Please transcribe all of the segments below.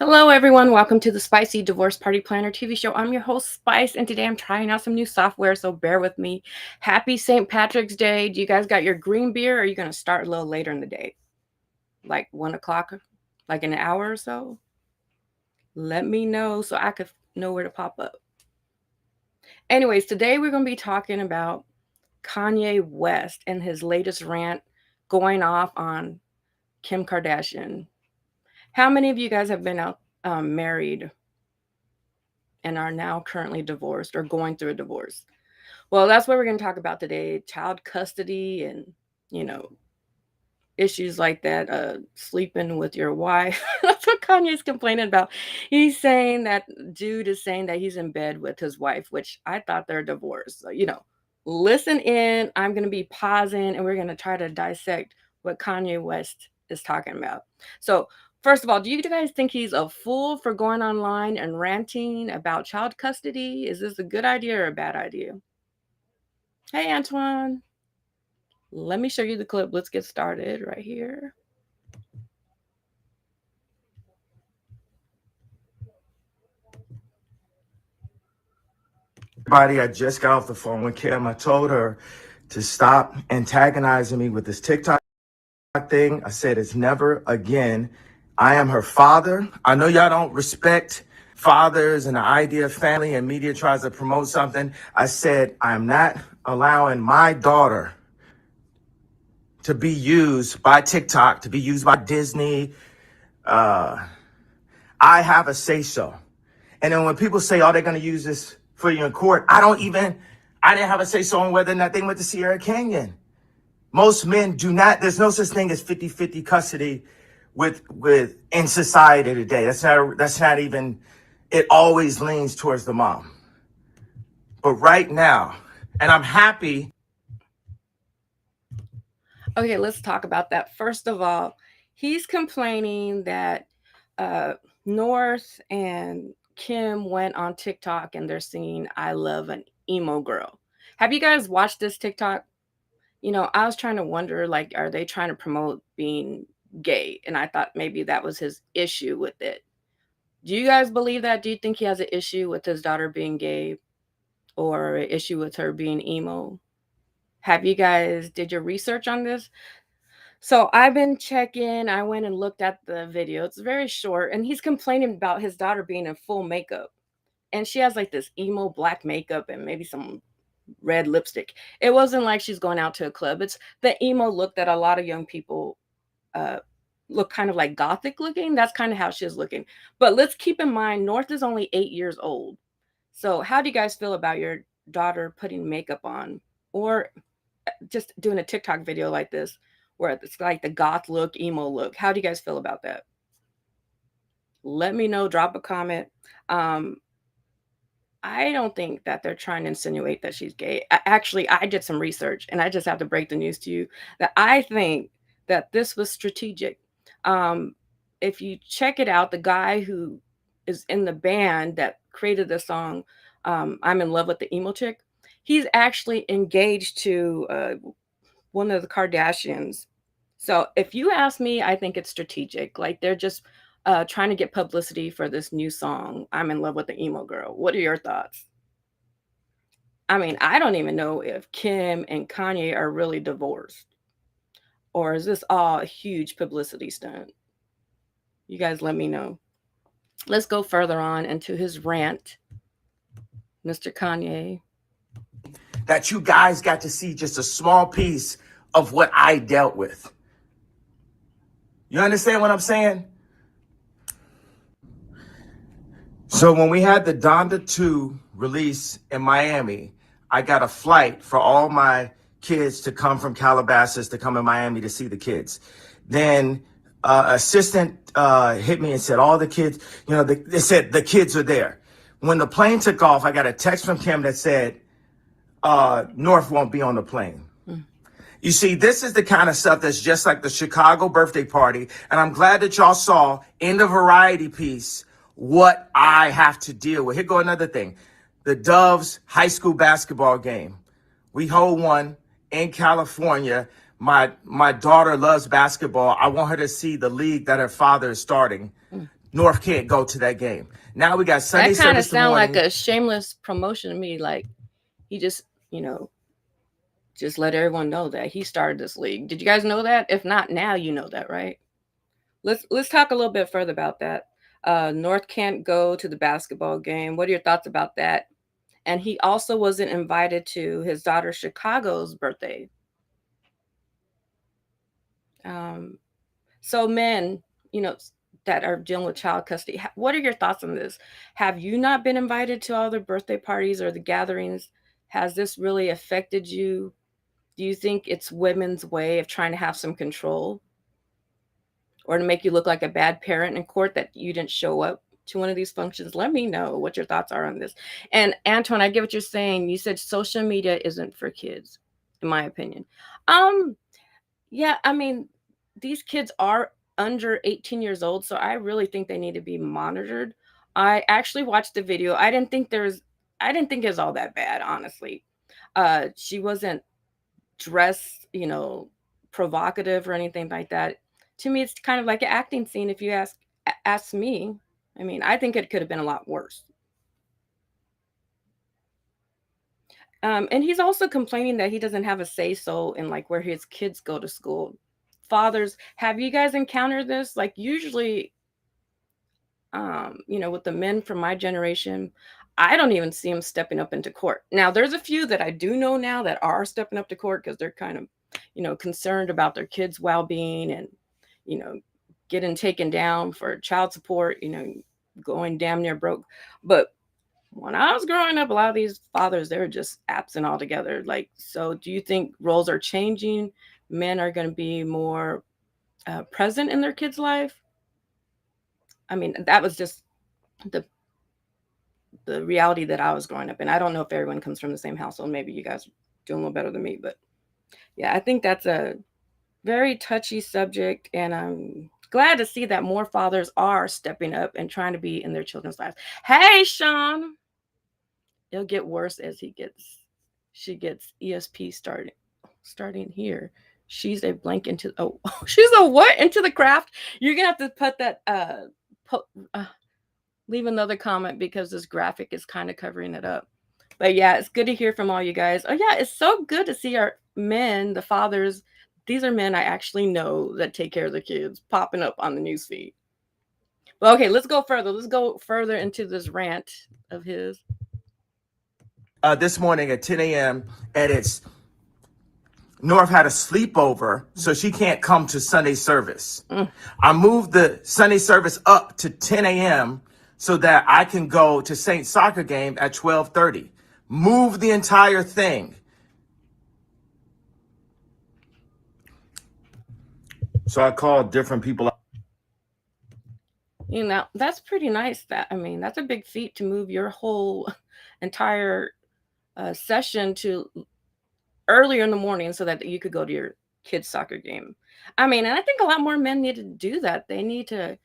Hello, everyone. Welcome to the Spicy Divorce Party Planner TV show. I'm your host, Spice, and today I'm trying out some new software, so bear with me. Happy St. Patrick's Day. Do you guys got your green beer, or are you going to start a little later in the day? Like 1 o'clock, like in an hour or so? Let me know so I could know where to pop up. Anyways, today we're going to be talking about Kanye West and his latest rant going off on Kim Kardashian. How many of you guys have been out married and are now currently divorced or going through a divorce? Well, that's what we're going to talk about today. Child custody and, you know, issues like that, sleeping with your wife. That's what Kanye's complaining about. He's saying that dude is saying that he's in bed with his wife, which I thought they're divorced. So, listen in. I'm going to be pausing and we're going to try to dissect what Kanye West is talking about. So, first of all, do you guys think he's a fool for going online and ranting about child custody? Is this a good idea or a bad idea? Hey, Antoine. Let me show you the clip. Let's get started right here. Everybody, I just got off the phone with Kim. I told her to stop antagonizing me with this TikTok thing. I said it's never again. I am her father. I know y'all don't respect fathers and the idea of family, and media tries to promote something. I said I'm not allowing my daughter to be used by TikTok, to be used by Disney. I have a say-so. And then when people say, oh, they're going to use this for you in court, I didn't have a say-so on whether or not they went to Sierra Canyon. Most men do not, there's no such thing as 50-50 custody with in society today. That's not even, it always leans towards the mom. But right now, and I'm happy. Okay, let's talk about that. First of all, he's complaining that North and Kim went on TikTok and they're singing I Love an Emo Girl. Have you guys watched this TikTok? I was trying to wonder, like, are they trying to promote being gay? And I thought maybe that was his issue with it. Do you guys believe that? Do you think he has an issue with his daughter being gay or an issue with her being emo? Have you guys did your research on this? So I've been checking. I went and looked at the video. It's very short, and he's complaining about his daughter being in full makeup. And she has like this emo black makeup and maybe some red lipstick. It wasn't like she's going out to a club. It's the emo look that a lot of young people look kind of like gothic looking. That's kind of how she's looking. But let's keep in mind, North is only 8 years old. So how do you guys feel about your daughter putting makeup on or just doing a TikTok video like this where it's like the goth look, emo look? How do you guys feel about that? Let me know. Drop a comment. I don't think that they're trying to insinuate that she's gay. Actually, I did some research, and I just have to break the news to you that I think that this was strategic. If you check it out, the guy who is in the band that created the song, I'm in Love with the Emo Chick, he's actually engaged to one of the Kardashians. So if you ask me, I think it's strategic. Like they're just trying to get publicity for this new song, I'm in Love with the Emo Girl. What are your thoughts? I mean, I don't even know if Kim and Kanye are really divorced. Or is this all a huge publicity stunt? You guys let me know. Let's go further on into his rant, Mr. Kanye. That you guys got to see just a small piece of what I dealt with. You understand what I'm saying? So when we had the Donda 2 release in Miami, I got a flight for all my kids to come from Calabasas to come in Miami to see the kids. Then assistant hit me and said, all the kids, they said the kids are there. When the plane took off, I got a text from Kim that said, North won't be on the plane. You see, this is the kind of stuff that's just like the Chicago birthday party. And I'm glad that y'all saw in the variety piece what I have to deal with. Here go another thing. The Doves high school basketball game. We hold one in California. My daughter loves basketball. I want her to see the league that her father is starting. North can't go to that game. Now we got Sunday That kind of service in the sound like morning. a shameless promotion to me. Like he just, you know, just let everyone know that he started this league. Did you guys know that? If not, now you know that, right? Let's talk a little bit further about that. North can't go to the basketball game. What are your thoughts about that? And he also wasn't invited to his daughter Chicago's birthday. Um, so men, you know, that are dealing with child custody, what are your thoughts on this? Have you not been invited to all the birthday parties or the gatherings? Has this really affected you? Do you think it's women's way of trying to have some control or to make you look like a bad parent in court that you didn't show up to one of these functions? Let me know what your thoughts are on this. And Antoine, I get what you're saying. You said social media isn't for kids, in my opinion. Um, yeah, I mean, these kids are under 18 years old, so I really think they need to be monitored. I actually watched the video. I didn't think it was all that bad, honestly. She wasn't dressed, provocative or anything like that. To me, it's kind of like an acting scene if you ask me. I mean, I think it could have been a lot worse. And he's also complaining that he doesn't have a say so in like where his kids go to school. Fathers, have you guys encountered this? Like usually, with the men from my generation, I don't even see them stepping up into court. Now, there's a few that I do know now that are stepping up to court because they're kind of, concerned about their kids' well-being and, you know, getting taken down for child support, going damn near broke. But when I was growing up, a lot of these fathers, they were just absent altogether. Like, so do you think roles are changing? Men are going to be more present in their kids' life? I mean, that was just the reality that I was growing up in. I don't know if everyone comes from the same household. Maybe you guys are doing a little better than me, but yeah, I think that's a very touchy subject, and I'm glad to see that more fathers are stepping up and trying to be in their children's lives. Hey, Sean, it'll get worse as she gets ESP starting here. She's a blank into she's a what into the craft. You're gonna have to put that put, uh leave another comment because this graphic is kind of covering it up. But yeah, it's good to hear from all you guys. Oh yeah, it's so good to see our men, the fathers. These are men I actually know that take care of the kids popping up on the newsfeed. Well, okay, let's go further. Let's go further into this rant of his. This morning at 10 a.m. and it's North had a sleepover, so she can't come to Sunday service. I moved the Sunday service up to 10 a.m. so that I can go to Saint soccer game at 12:30. Move the entire thing. So I called different people. That's pretty nice. That's a big feat to move your whole entire session to earlier in the morning so that you could go to your kids' soccer game. And I think a lot more men need to do that. They need to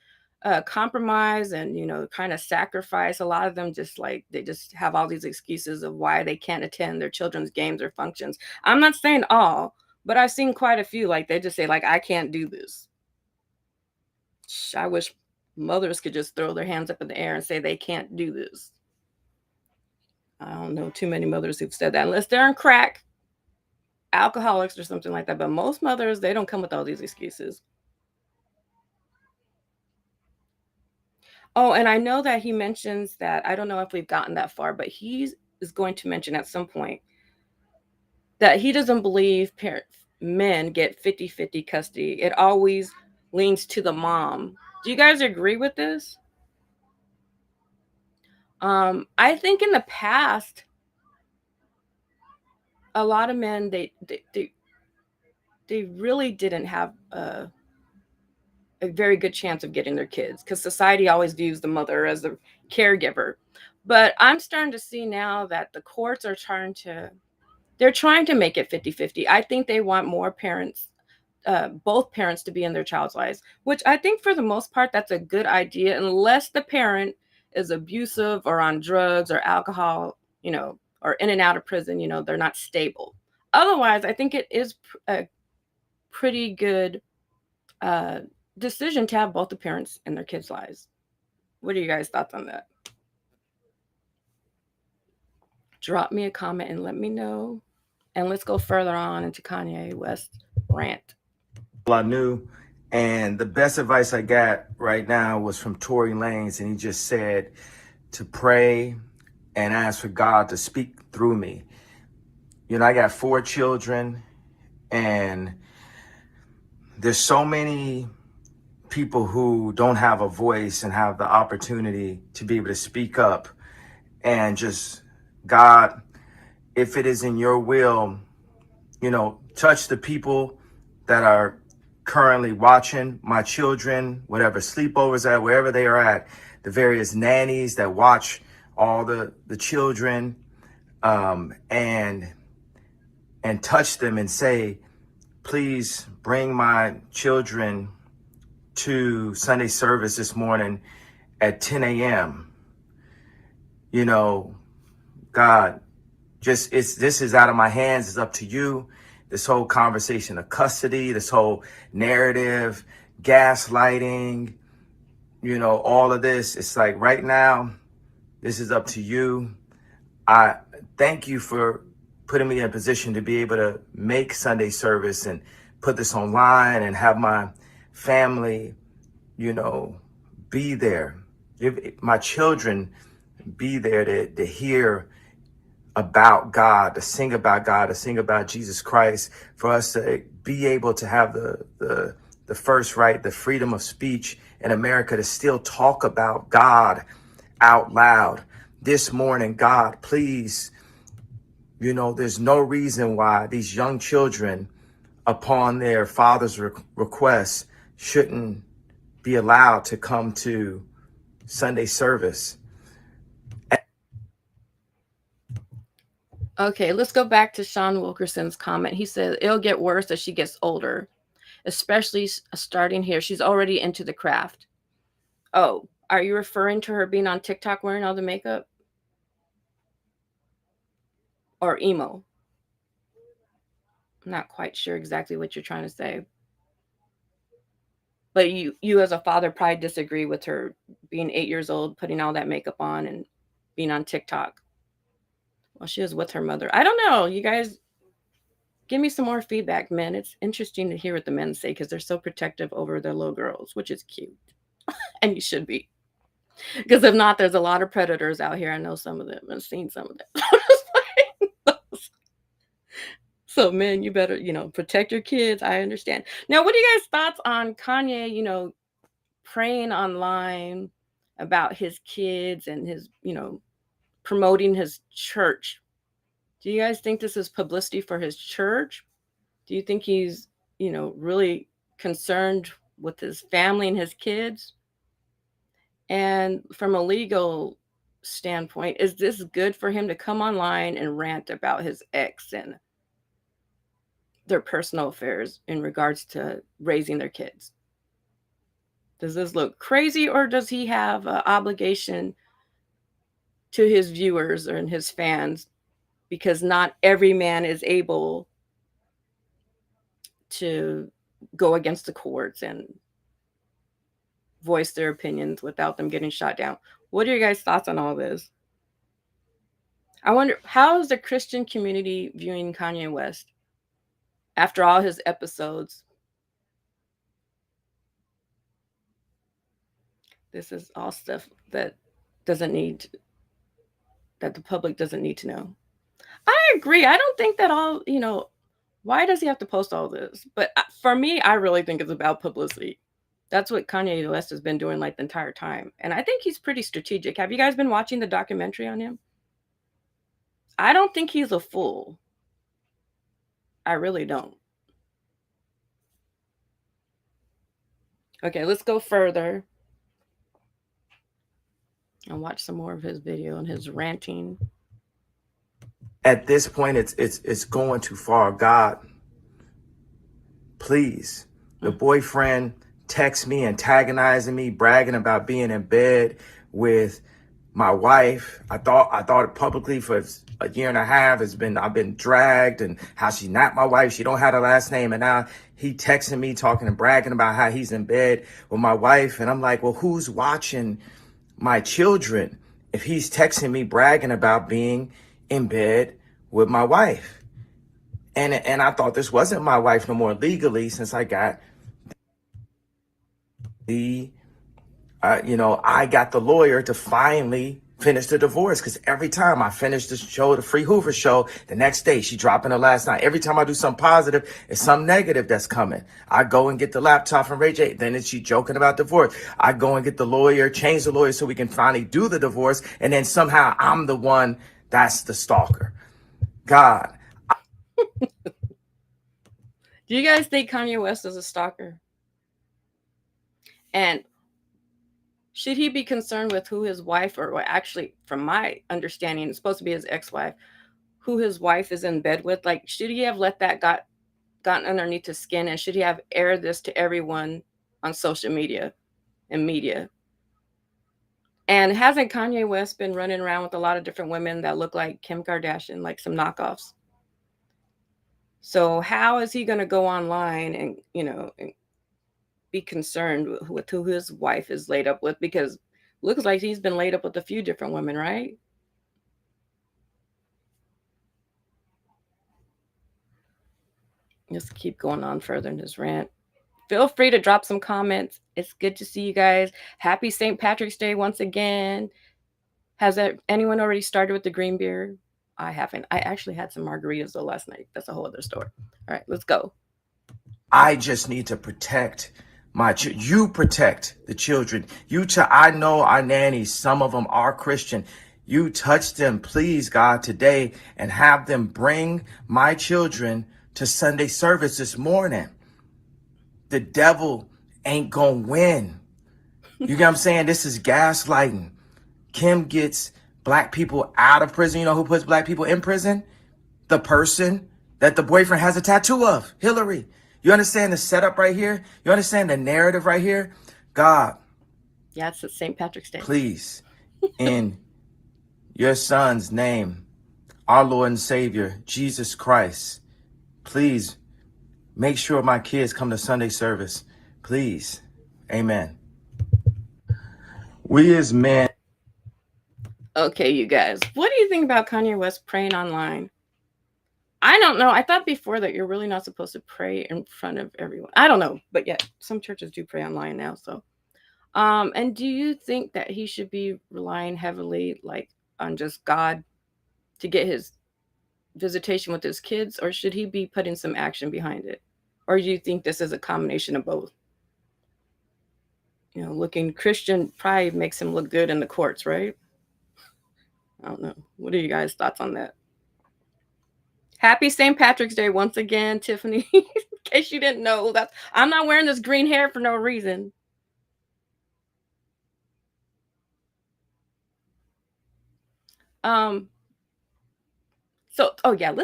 compromise and, kind of sacrifice. A lot of them just like, they just have all these excuses of why they can't attend their children's games or functions. I'm not saying all, but I've seen quite a few. Like they just say, like, I can't do this. I wish mothers could just throw their hands up in the air and say they can't do this. I don't know too many mothers who've said that unless they're on crack, alcoholics or something like that. But most mothers, they don't come with all these excuses. Oh, and I know that he mentions that, I don't know if we've gotten that far, but he is going to mention at some point that he doesn't believe men get 50-50 custody. It always leans to the mom. Do you guys agree with this? I think in the past, a lot of men they really didn't have a very good chance of getting their kids because society always views the mother as the caregiver. But I'm starting to see now that the courts are they're trying to make it 50-50. I think they want more parents, both parents to be in their child's lives, which I think for the most part, that's a good idea, unless the parent is abusive or on drugs or alcohol, or in and out of prison, they're not stable. Otherwise, I think it is a pretty good uh, decision to have both the parents in their kids' lives. What are you guys' thoughts on that? Drop me a comment and let me know. And let's go further on into Kanye West rant. I knew. And the best advice I got right now was from Tory Lanez, and he just said to pray and ask for God to speak through me. You know, I got 4 children, and there's so many people who don't have a voice and have the opportunity to be able to speak up and just, God, if it is in your will, you know, touch the people that are currently watching my children, whatever sleepovers at, wherever they are at, the various nannies that watch all the children, and touch them and say, please bring my children to Sunday service this morning at 10 a.m. You know, God, just this is out of my hands. It's up to you. This whole conversation of custody, this whole narrative, gaslighting, you know, all of this. It's like right now, this is up to you. I thank you for putting me in a position to be able to make Sunday service and put this online and have my family, you know, be there. If my children be there to hear about God, to sing about God, to sing about Jesus Christ, for us to be able to have the first right, the freedom of speech in America to still talk about God out loud. This morning, God, please, you know, there's no reason why these young children, upon their father's request, shouldn't be allowed to come to Sunday service. Okay, let's go back to Sean Wilkerson's comment. He said, it'll get worse as she gets older, especially starting here. She's already into the craft. Oh, are you referring to her being on TikTok wearing all the makeup? Or emo? I'm not quite sure exactly what you're trying to say. But you as a father probably disagree with her being 8 years old, putting all that makeup on and being on TikTok. Well, she was with her mother. I don't know. You guys give me some more feedback, men. It's interesting to hear what the men say because they're so protective over their little girls, which is cute. And you should be. Because if not, there's a lot of predators out here. I know some of them. I've seen some of them. So, men, you better, protect your kids. I understand. Now, what are you guys' thoughts on Kanye, praying online about his kids and his, promoting his church? Do you guys think this is publicity for his church? Do you think he's, really concerned with his family and his kids? And from a legal standpoint, is this good for him to come online and rant about his ex and their personal affairs in regards to raising their kids? Does this look crazy, or does he have an obligation to his viewers and his fans? Because not every man is able to go against the courts and voice their opinions without them getting shot down. What are your guys' thoughts on all this? I wonder, how is the Christian community viewing Kanye West after all his episodes? This is all stuff that that the public doesn't need to know. I agree. I don't think that all, why does he have to post all this? But for me, I really think it's about publicity. That's what Kanye West has been doing like the entire time. And I think he's pretty strategic. Have you guys been watching the documentary on him? I don't think he's a fool. I really don't. Okay, let's go further and watch some more of his video and his ranting. At this point, it's going too far. God, please. The boyfriend texts me, antagonizing me, bragging about being in bed with my wife. I thought it publicly for a year and a half. I've been dragged, and how she's not my wife. She don't have a last name. And now he texting me, talking and bragging about how he's in bed with my wife. And I'm like, well, who's watching my children if he's texting me bragging about being in bed with my wife. And I thought this wasn't my wife no more legally since I got the I got the lawyer to finally finish the divorce, because every time I finish the show, the Free Hoover show, the next day she dropping the last night. Every time I do something positive, it's some negative that's coming. I go and get the laptop from Ray J. Then she joking about divorce. I go and get the lawyer, change the lawyer so we can finally do the divorce. And then somehow I'm the one that's the stalker. God. Do you guys think Kanye West is a stalker? And should he be concerned with who his wife, or actually, from my understanding, it's supposed to be his ex-wife, who his wife is in bed with? Like, should he have let that gotten underneath his skin, and should he have aired this to everyone on social media and media? And hasn't Kanye West been running around with a lot of different women that look like Kim Kardashian, like some knockoffs? So how is he going to go online and, and be concerned with who his wife is laid up with? Because looks like he's been laid up with a few different women, right? Just keep going on further in his rant. Feel free to drop some comments. It's good to see you guys. Happy St. Patrick's Day once again. Has anyone already started with the green beer? I haven't. I actually had some margaritas though last night. That's a whole other story. All right, let's go. I just need to protect you protect the children. I know our nannies, some of them are Christian. You touch them, please, God, today, and have them bring my children to Sunday service this morning. The devil ain't gonna win. You get what I'm saying? This is gaslighting. Kim gets black people out of prison. You know who puts black people in prison? The person that the boyfriend has a tattoo of, Hillary. You understand the setup right here? You understand the narrative right here? God. Yeah, it's St. Patrick's Day. Please, in your son's name, our Lord and Savior, Jesus Christ, please make sure my kids come to Sunday service. Please. Amen. We as men. Okay, you guys, what do you think about Kanye West praying online? I don't know. I thought before that you're really not supposed to pray in front of everyone. I don't know, but yeah, some churches do pray online now. So, and do you think that he should be relying heavily, like, on just God to get his visitation with his kids, or should he be putting some action behind it? Or do you think this is a combination of both? Looking Christian probably makes him look good in the courts, right? I don't know. What are you guys' thoughts on that? Happy St. Patrick's Day once again, Tiffany. In case you didn't know, I'm not wearing this green hair for no reason. Let's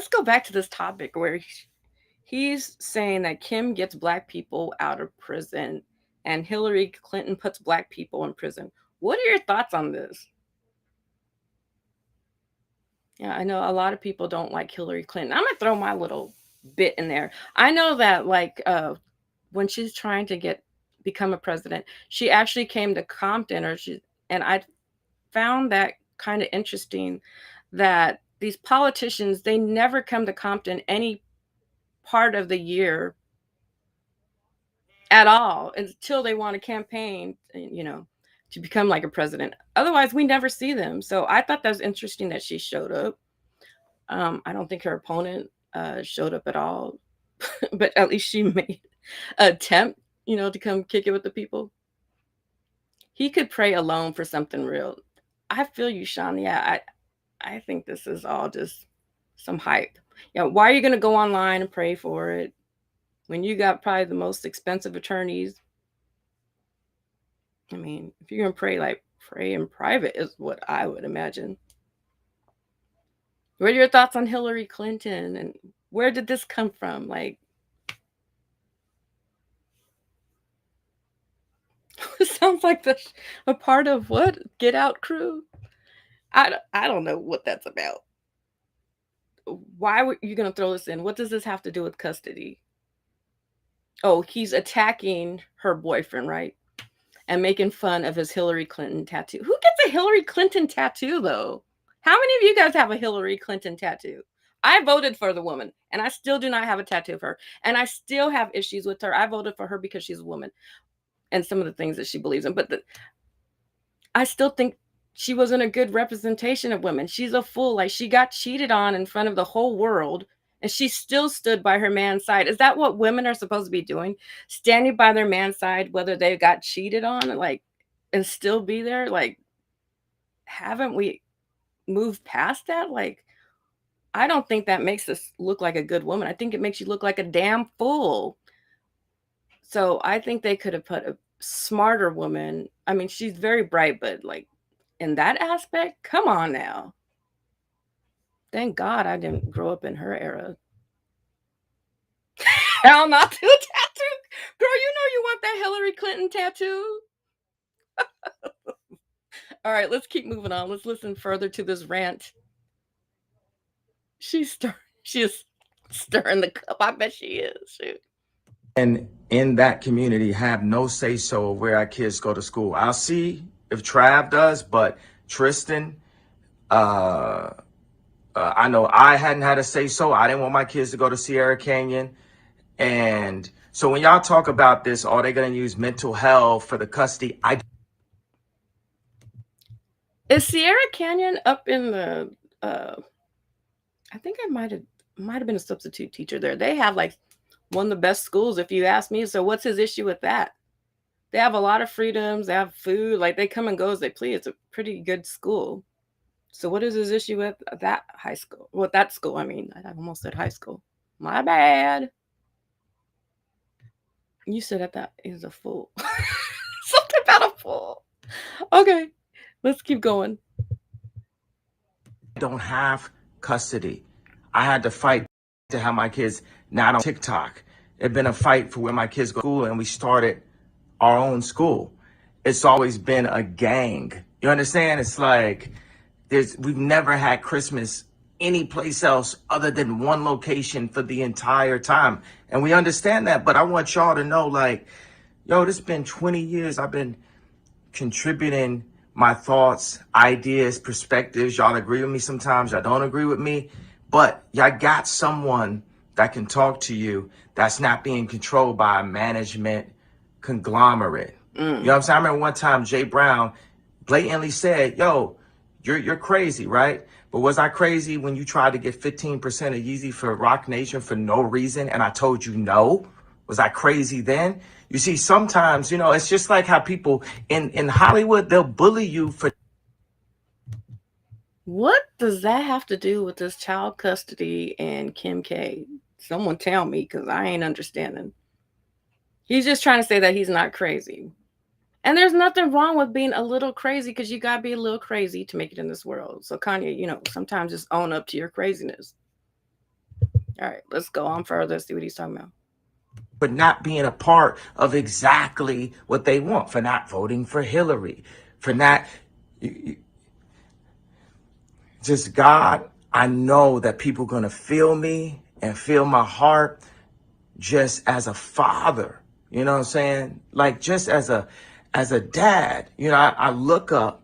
go back to this topic where he's saying that Kim gets black people out of prison and Hillary Clinton puts black people in prison. What are your thoughts on this? Yeah, I know a lot of people don't like Hillary Clinton. I'm gonna throw my little bit in there. I know that, like, when she's trying to become a president, she actually came to Compton, and I found that kind of interesting that these politicians, they never come to Compton any part of the year at all until they want to campaign, to become like a president. Otherwise, we never see them. So I thought that was interesting that she showed up. I don't think her opponent showed up at all, but at least she made an attempt, to come kick it with the people. He could pray alone for something real. I feel you, Sean. Yeah, I think this is all just some hype. Yeah, why are you going to go online and pray for it when you got probably the most expensive attorneys? I mean, if you're going to pray in private is what I would imagine. What are your thoughts on Hillary Clinton, and where did this come from? Like, it sounds like a part of what? Get Out crew? I don't know what that's about. Why were you going to throw this in? What does this have to do with custody? Oh, he's attacking her boyfriend, right? and making fun of his Hillary Clinton tattoo. Who gets a Hillary Clinton tattoo, though? How many of you guys have a Hillary Clinton tattoo? I voted for the woman, and I still do not have a tattoo of her. And I still have issues with her. I voted for her because she's a woman and some of the things that she believes in. But I still think she wasn't a good representation of women. She's a fool. Like, she got cheated on in front of the whole world, and she still stood by her man's side. Is that what women are supposed to be doing? Standing by their man's side, whether they got cheated on, like, and still be there? Like, haven't we moved past that? Like, I don't think that makes us look like a good woman. I think it makes you look like a damn fool. So I think they could have put a smarter woman. I mean, she's very bright, but like in that aspect, come on now. Thank God I didn't grow up in her era. Hell, not to a tattoo. Girl, you know you want that Hillary Clinton tattoo. All right, let's keep moving on. Let's listen further to this rant. She is stirring the cup. I bet she is. Shoot. And in that community have no say so of where our kids go to school. I'll see if Trav does, but Tristan, I know I hadn't had a say so. I didn't want my kids to go to Sierra Canyon. And so when y'all talk about this, are they going to use mental health for the custody? Is Sierra Canyon up in the I think I might have been a substitute teacher there. They have like one of the best schools, if you ask me. So what's his issue with that? They have a lot of freedoms. They have food. Like, they come and go as they please. It's a pretty good school. So what is his issue with that high school? With that school, I mean, I almost said high school. My bad. You said that is a fool. Something about a fool. Okay, let's keep going. Don't have custody. I had to fight to have my kids not on TikTok. It's been a fight for where my kids go to school, and we started our own school. It's always been a gang. You understand? It's like we've never had Christmas any place else other than one location for the entire time. And we understand that, but I want y'all to know, like, yo, this has been 20 years. I've been contributing my thoughts, ideas, perspectives. Y'all agree with me sometimes, y'all don't agree with me, but y'all got someone that can talk to you that's not being controlled by a management conglomerate. You know what I'm saying? I remember one time Jay Brown blatantly said, yo, you're crazy, right? But was I crazy when you tried to get 15% of Yeezy for Rock Nation for no reason and I told you no? Was I crazy then? You see, sometimes, it's just like how people in Hollywood, they'll bully you for. What does that have to do with this child custody and Kim K? Someone tell me, because I ain't understanding. He's just trying to say that he's not crazy. And there's nothing wrong with being a little crazy, because you got to be a little crazy to make it in this world. So Kanye, sometimes just own up to your craziness. All right, let's go on further, see what he's talking about. But not being a part of exactly what they want, for not voting for Hillary, for not. Just God, I know that people are going to feel me and feel my heart just as a father. You know what I'm saying? Like, just as a dad, I look up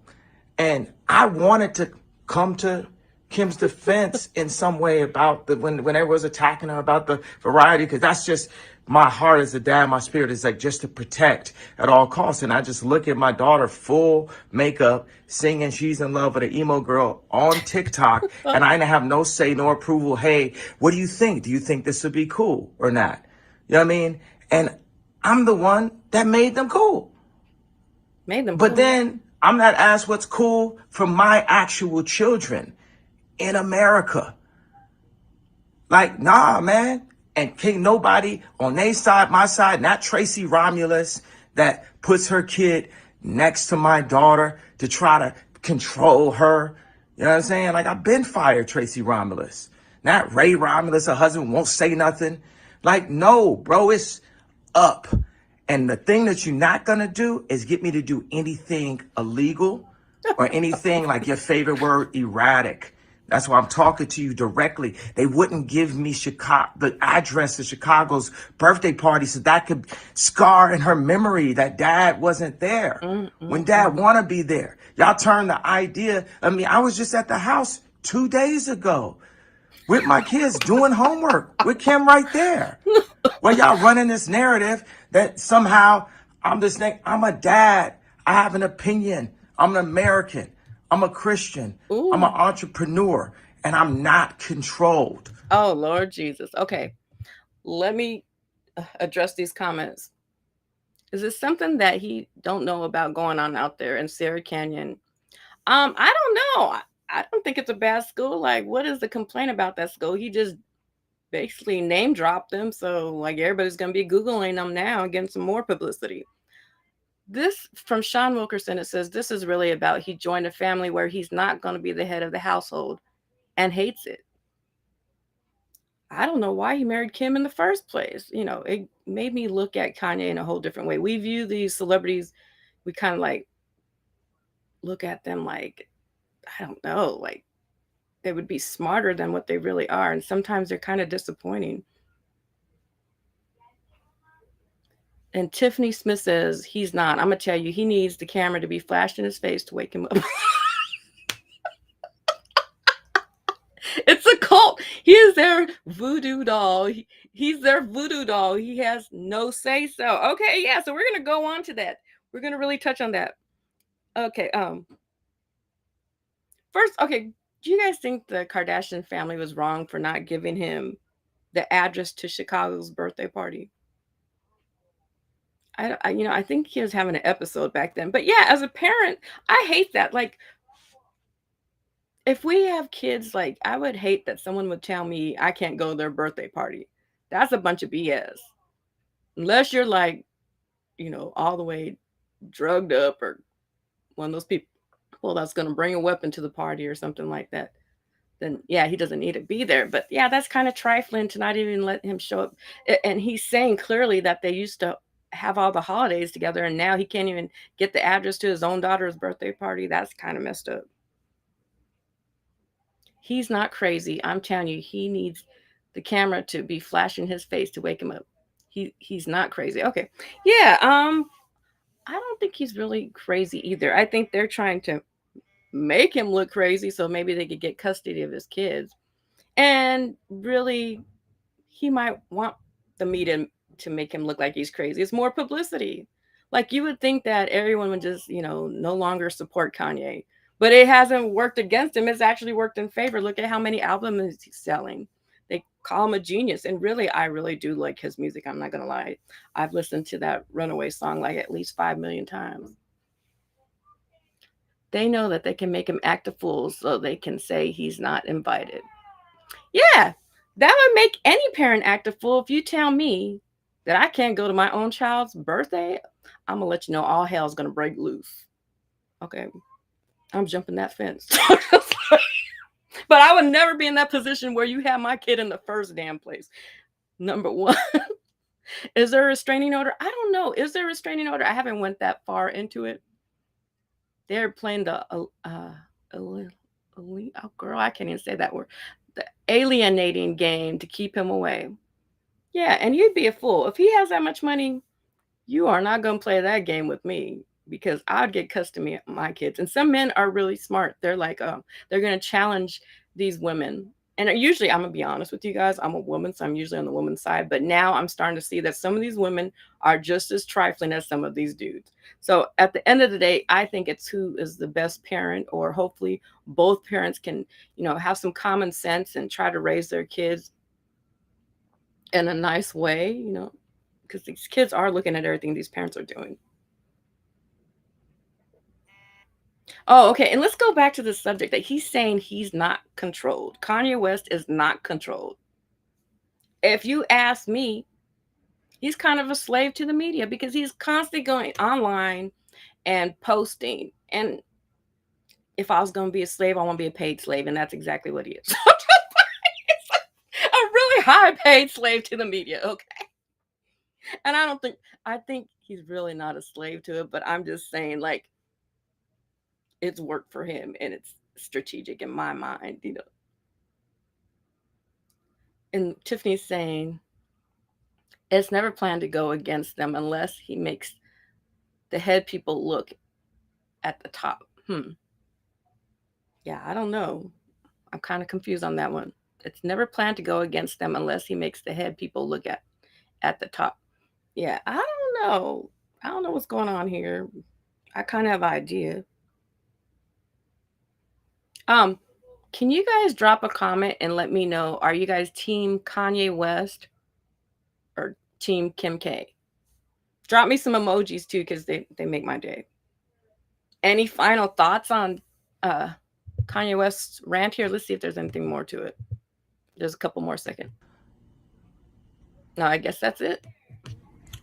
and I wanted to come to Kim's defense in some way about when everyone was attacking her about the variety, because that's just my heart as a dad. My spirit is like just to protect at all costs. And I just look at my daughter full makeup singing She's in Love with an emo girl on TikTok, and I didn't have no say, no approval. Hey, what do you think? Do you think this would be cool or not? You know what I mean? And I'm the one that made them cool. But then I'm not asked what's cool for my actual children in America. Like, nah, man. And can't nobody on their side, my side, not Tracy Romulus, that puts her kid next to my daughter to try to control her. You know what I'm saying? Like, I've been fired, Tracy Romulus. Not Ray Romulus, her husband, won't say nothing. Like, no, bro, it's up. And the thing that you're not going to do is get me to do anything illegal or anything like your favorite word, erratic. That's why I'm talking to you directly. They wouldn't give me Chicago, the address to Chicago's birthday party, so that could scar in her memory that dad wasn't there Mm, when mm, dad mm. want to be there. Y'all turned the idea. I mean, I was just at the house 2 days ago with my kids doing homework with Kim right there. Well, y'all running this narrative that somehow I'm this thing. I'm a dad. I have an opinion. I'm an American. I'm a Christian. I'm an Ooh. entrepreneur, and I'm not controlled. Oh, Lord Jesus. Okay. Let me address these comments. Is this something that he don't know about going on out there in Sarah Canyon? I don't know. I don't think it's a bad school. Like, what is the complaint about that school? He just basically name dropped them. So, like, everybody's going to be Googling them now and getting some more publicity. This from Sean Wilkerson, it says this is really about he joined a family where he's not going to be the head of the household and hates it. I don't know why he married Kim in the first place. It made me look at Kanye in a whole different way. We view these celebrities, we kind of like look at them like, I don't know, like they would be smarter than what they really are. And sometimes they're kind of disappointing. And Tiffany Smith says he's not. I'm going to tell you, he needs the camera to be flashed in his face to wake him up. It's a cult. He is their voodoo doll. He's their voodoo doll. He has no say so. Okay, yeah. So we're gonna go on to that. We're gonna really touch on that. Okay. First, okay. Do you guys think the Kardashian family was wrong for not giving him the address to Chicago's birthday party? I think he was having an episode back then. But yeah, as a parent, I hate that. Like, if we have kids, like, I would hate that someone would tell me I can't go to their birthday party. That's a bunch of BS. Unless you're like, all the way drugged up or one of those people that's going to bring a weapon to the party or something like that, then yeah, he doesn't need to be there. But yeah, that's kind of trifling to not even let him show up. And he's saying clearly that they used to have all the holidays together and now he can't even get the address to his own daughter's birthday party. That's kind of messed up. He's not crazy. I'm telling you, he needs the camera to be flashing his face to wake him up. He's not crazy. Okay. Yeah, I don't think he's really crazy either. I think they're trying to make him look crazy so maybe they could get custody of his kids. And really, he might want the media to make him look like he's crazy. It's more publicity. Like you would think that everyone would just, no longer support Kanye. But it hasn't worked against him. It's actually worked in favor. Look at how many albums he's selling. They call him a genius. And really, I really do like his music. I'm not going to lie. I've listened to that Runaway song like at least 5 million times. They know that they can make him act a fool so they can say he's not invited. Yeah, that would make any parent act a fool. If you tell me that I can't go to my own child's birthday, I'm gonna let you know all hell's gonna break loose. Okay, I'm jumping that fence. But I would never be in that position where you have my kid in the first damn place. Number one, is there a restraining order? I don't know. Is there a restraining order? I haven't went that far into it. They're playing the oh girl, I can't even say that word. The alienating game to keep him away. Yeah, and you'd be a fool. If he has that much money, you are not going to play that game with me because I'd get custody of my kids. And some men are really smart. They're like, they're going to challenge these women. And usually, I'm going to be honest with you guys, I'm a woman, so I'm usually on the woman's side. But now I'm starting to see that some of these women are just as trifling as some of these dudes. So at the end of the day, I think it's who is the best parent, or hopefully both parents can, have some common sense and try to raise their kids in a nice way, because these kids are looking at everything these parents are doing. Oh, okay. And let's go back to the subject that he's saying he's not controlled. Kanye West is not controlled. If you ask me, he's kind of a slave to the media because he's constantly going online and posting. And if I was going to be a slave, I want to be a paid slave. And that's exactly what he is. A really high paid slave to the media. Okay. And I think he's really not a slave to it, but I'm just saying, like, it's worked for him and it's strategic in my mind. And Tiffany's saying, it's never planned to go against them unless he makes the head people look at the top. Yeah, I don't know. I'm kind of confused on that one. It's never planned to go against them unless he makes the head people look at the top. Yeah, I don't know. I don't know what's going on here. I kind of have an idea. Um, can you guys drop a comment and let me know, are you guys team Kanye West or team Kim K? Drop me some emojis too, because they make my day. Any final thoughts on uh Kanye West's rant here? Let's see if there's anything more to it. There's a couple more seconds. No, I guess that's it.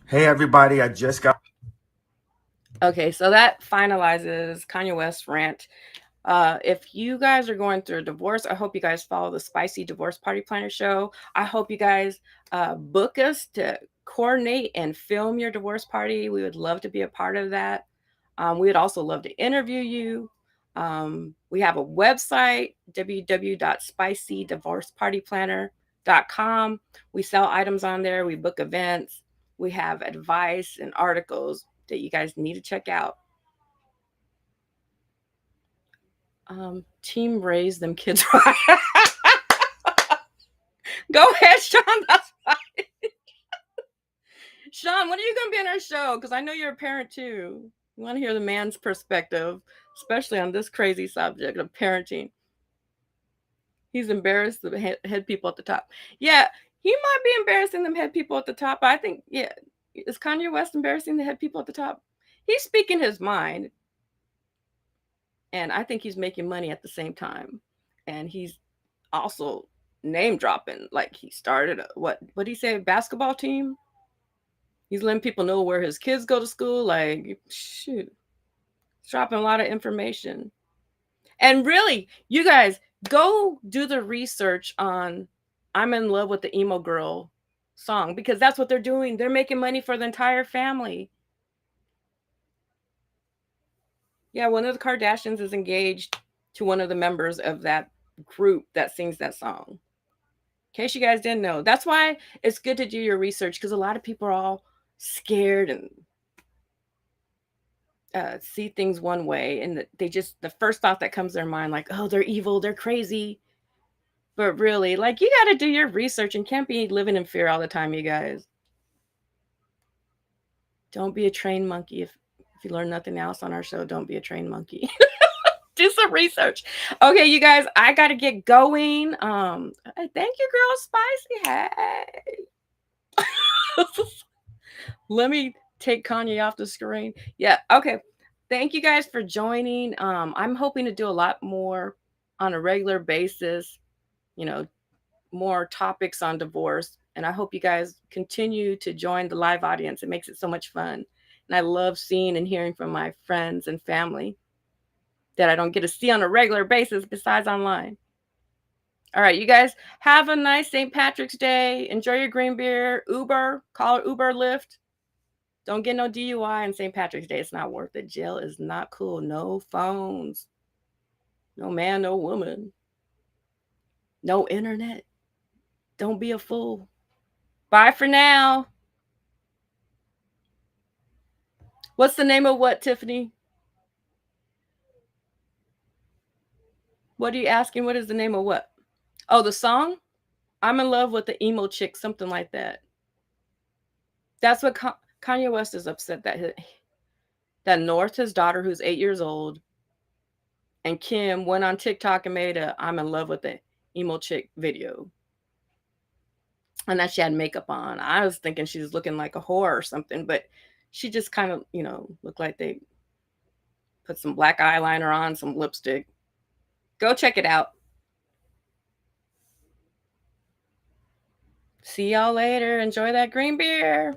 Hey, everybody, I just got. Okay, so that finalizes Kanye West's rant. If you guys are going through a divorce, I hope you guys follow the Spicy Divorce Party Planner show. I hope you guys book us to coordinate and film your divorce party. We would love to be a part of that. We would also love to interview you. We have a website, www.spicydivorcepartyplanner.com. We sell items on there. We book events. We have advice and articles that you guys need to check out. Team raise them kids right. Go ahead, Sean. That's fine. Sean, when are you going to be on our show? Because I know you're a parent too. You want to hear the man's perspective, especially on this crazy subject of parenting. He's embarrassed the head people at the top. Yeah, he might be embarrassing them head people at the top. I think, yeah, is Kanye West embarrassing the head people at the top? He's speaking his mind. And I think he's making money at the same time. And he's also name dropping. Like he started what did he say, a basketball team? He's letting people know where his kids go to school. Like, shoot. He's dropping a lot of information. And really, you guys, go do the research on I'm in Love with the Emo Girl song, because that's what they're doing. They're making money for the entire family. Yeah, one of the Kardashians is engaged to one of the members of that group that sings that song. In case you guys didn't know. That's why it's good to do your research, because a lot of people are all scared and see things one way, and they just, the first thought that comes to their mind, like, oh, they're evil, they're crazy. But really, like, you got to do your research and can't be living in fear all the time, you guys. Don't be a trained monkey. If you learn nothing else on our show, don't be a trained monkey. Do some research. Okay, you guys, I got to get going. Thank you, girl, Spicy. Hey. Let me take Kanye off the screen. Yeah, okay. Thank you guys for joining. I'm hoping to do a lot more on a regular basis, more topics on divorce. And I hope you guys continue to join the live audience. It makes it so much fun. And I love seeing and hearing from my friends and family that I don't get to see on a regular basis besides online. All right, you guys have a nice St. Patrick's Day. Enjoy your green beer. Uber, call it Uber, Lyft. Don't get no DUI on St. Patrick's Day. It's not worth it. Jail is not cool. No phones. No man, no woman. No internet. Don't be a fool. Bye for now. What's the name of what, Tiffany? What are you asking? What is the name of what? Oh, the song? I'm in love with the emo chick, something like that. That's what Kanye West is upset that North, his daughter, who's 8 years old, and Kim went on TikTok and made a I'm in love with the emo chick video. And that she had makeup on. I was thinking she was looking like a whore or something, but she just kind of, looked like they put some black eyeliner on, some lipstick. Go check it out. See y'all later. Enjoy that green beer.